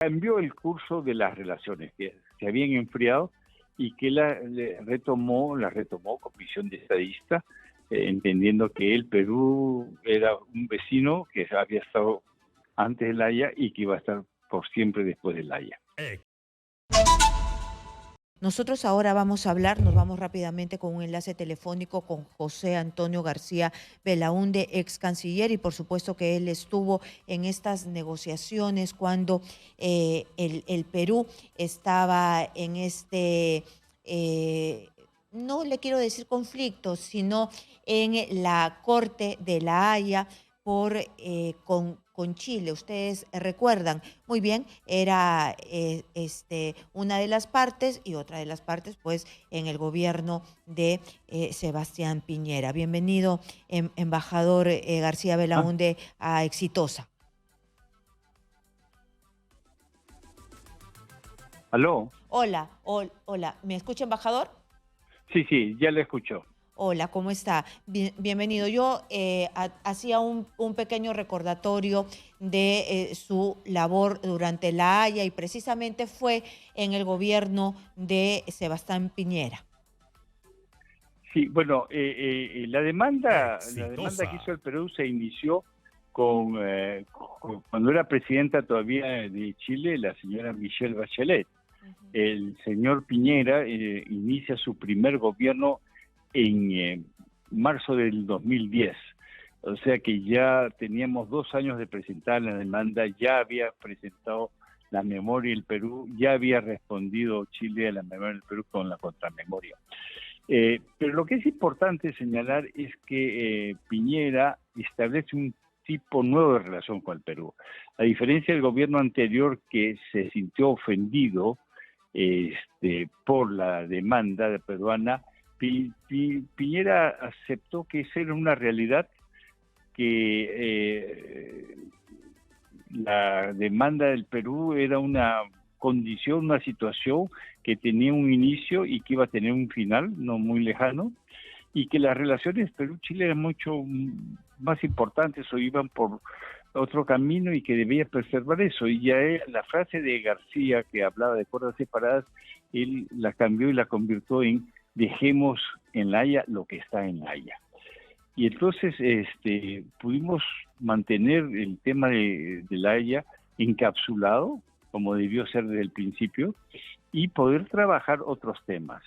cambió el curso de las relaciones que se habían enfriado y que la retomó con visión de estadista, entendiendo que el Perú era un vecino que había estado antes del Haya y que iba a estar por siempre después del Haya. Nosotros ahora nos vamos rápidamente con un enlace telefónico con José Antonio García Belaúnde, ex canciller, y por supuesto que él estuvo en estas negociaciones cuando el Perú estaba en no le quiero decir conflicto, sino en la Corte de la Haya con Chile. Ustedes recuerdan muy bien, era una de las partes y otra de las partes pues en el gobierno de Sebastián Piñera. Bienvenido, embajador García Belaúnde, a Exitosa. ¿Aló? Hola, ¿me escucha, embajador? Sí, ya le escuchó. Hola, ¿cómo está? Bienvenido. Yo hacía un pequeño recordatorio de su labor durante la Haya y precisamente fue en el gobierno de Sebastián Piñera. Sí, bueno, la demanda que hizo el Perú se inició cuando era presidenta todavía de Chile, la señora Michelle Bachelet. El señor Piñera inicia su primer gobierno en marzo del 2010. O sea que ya teníamos 2 años de presentar la demanda, ya había presentado la memoria del Perú, ya había respondido Chile a la memoria del Perú con la contramemoria. Pero lo que es importante señalar es que Piñera establece un tipo nuevo de relación con el Perú. A diferencia del gobierno anterior que se sintió ofendido por la demanda peruana, Piñera aceptó que esa era una realidad, que la demanda del Perú era una condición, una situación que tenía un inicio y que iba a tener un final no muy lejano, y que las relaciones Perú-Chile eran mucho más importantes o iban por otro camino y que debía preservar eso. Y ya la frase de García que hablaba de cuerdas separadas, él la cambió y la convirtió en dejemos en la Haya lo que está en la Haya. Y entonces pudimos mantener el tema de la Haya encapsulado, como debió ser desde el principio, y poder trabajar otros temas.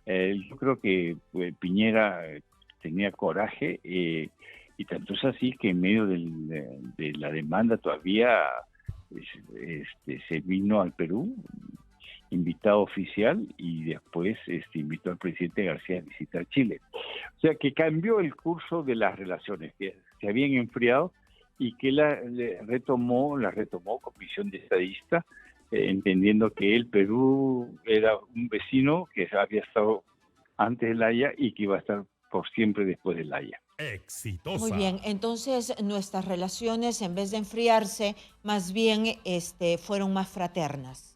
Yo creo que Piñera tenía coraje, y tanto es así que en medio de la demanda todavía se vino al Perú, invitado oficial, y después invitó al presidente García a visitar Chile. O sea que cambió el curso de las relaciones que se habían enfriado y que la retomó con visión de estadista, entendiendo que el Perú era un vecino que había estado antes del Haya y que iba a estar por siempre después del Haya. Exitosa. Muy bien, entonces nuestras relaciones, en vez de enfriarse, más bien fueron más fraternas.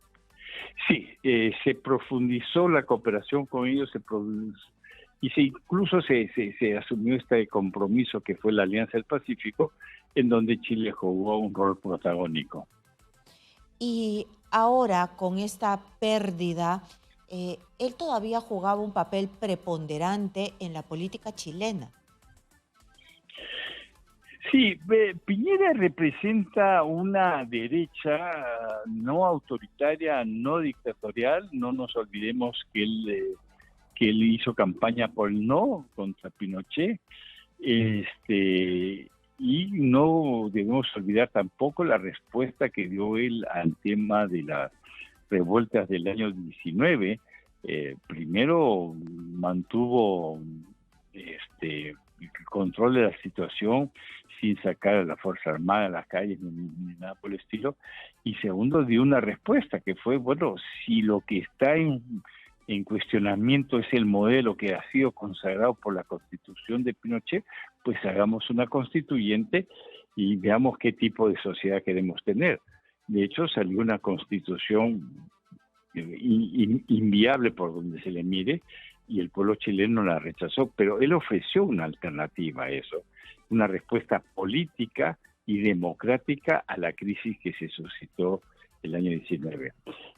Sí, se profundizó la cooperación con ellos, incluso se asumió este compromiso que fue la Alianza del Pacífico, en donde Chile jugó un rol protagónico. Y ahora, con esta pérdida, él todavía jugaba un papel preponderante en la política chilena. Sí, Piñera representa una derecha no autoritaria, no dictatorial. No nos olvidemos que él hizo campaña por el no contra Pinochet. Y no debemos olvidar tampoco la respuesta que dio él al tema de las revueltas del año 19. Primero mantuvo el control de la situación sin sacar a la Fuerza Armada a las calles ni nada por el estilo, y segundo dio una respuesta que fue, bueno, si lo que está en cuestionamiento es el modelo que ha sido consagrado por la Constitución de Pinochet, pues hagamos una constituyente y veamos qué tipo de sociedad queremos tener. De hecho, salió una constitución inviable por donde se le mire, y el pueblo chileno la rechazó, pero él ofreció una alternativa a eso, una respuesta política y democrática a la crisis que se suscitó el año 19.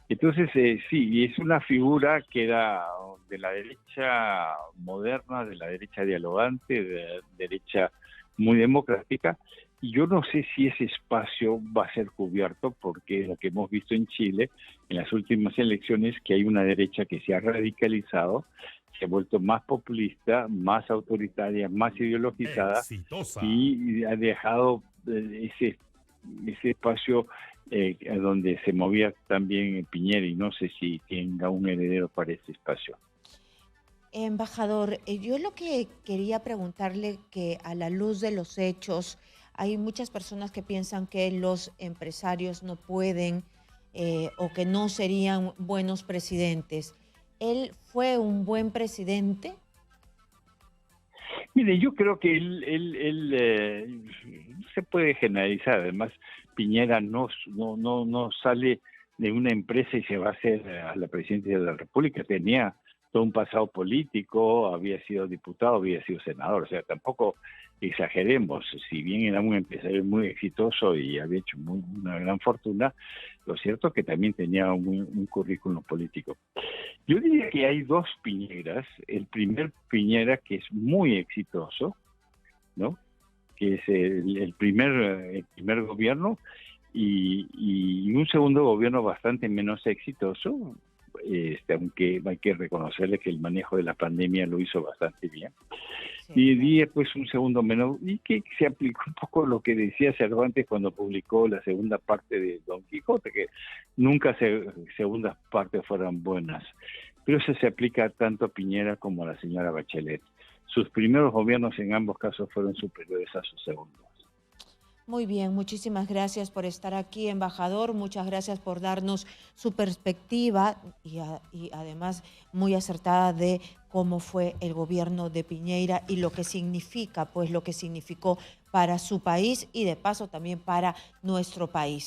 Entonces, sí, y es una figura que era de la derecha moderna, de la derecha dialogante, de la derecha muy democrática, y yo no sé si ese espacio va a ser cubierto, porque lo que hemos visto en Chile en las últimas elecciones, que hay una derecha que se ha radicalizado, se ha vuelto más populista, más autoritaria, más ideologizada, Exitosa. y ha dejado ese espacio donde se movía también Piñera, y no sé si tenga un heredero para ese espacio. Embajador, yo lo que quería preguntarle, que a la luz de los hechos, hay muchas personas que piensan que los empresarios no pueden o que no serían buenos presidentes. ¿Él fue un buen presidente? Mire, yo creo que no se puede generalizar. Además, Piñera no sale de una empresa y se va a hacer a la presidencia de la República. Tenía todo un pasado político, había sido diputado, había sido senador. O sea, tampoco exageremos. Si bien era un empresario muy exitoso y había hecho una gran fortuna, lo cierto es que también tenía un currículum político. Yo diría que hay dos Piñeras. El primer Piñera, que es muy exitoso, ¿no? Que es el primer gobierno, y un segundo gobierno bastante menos exitoso, aunque hay que reconocerle que el manejo de la pandemia lo hizo bastante bien. Sí, Y claro. diría pues un segundo menos, y que se aplicó un poco lo que decía Cervantes cuando publicó la segunda parte de Don Quijote, que nunca segundas partes fueran buenas. Pero eso se aplica tanto a Piñera como a la señora Bachelet. Sus primeros gobiernos en ambos casos fueron superiores a sus segundos. Muy bien, muchísimas gracias por estar aquí, embajador. Muchas gracias por darnos su perspectiva y además muy acertada de cómo fue el gobierno de Piñera y lo que significa, pues lo que significó para su país y de paso también para nuestro país.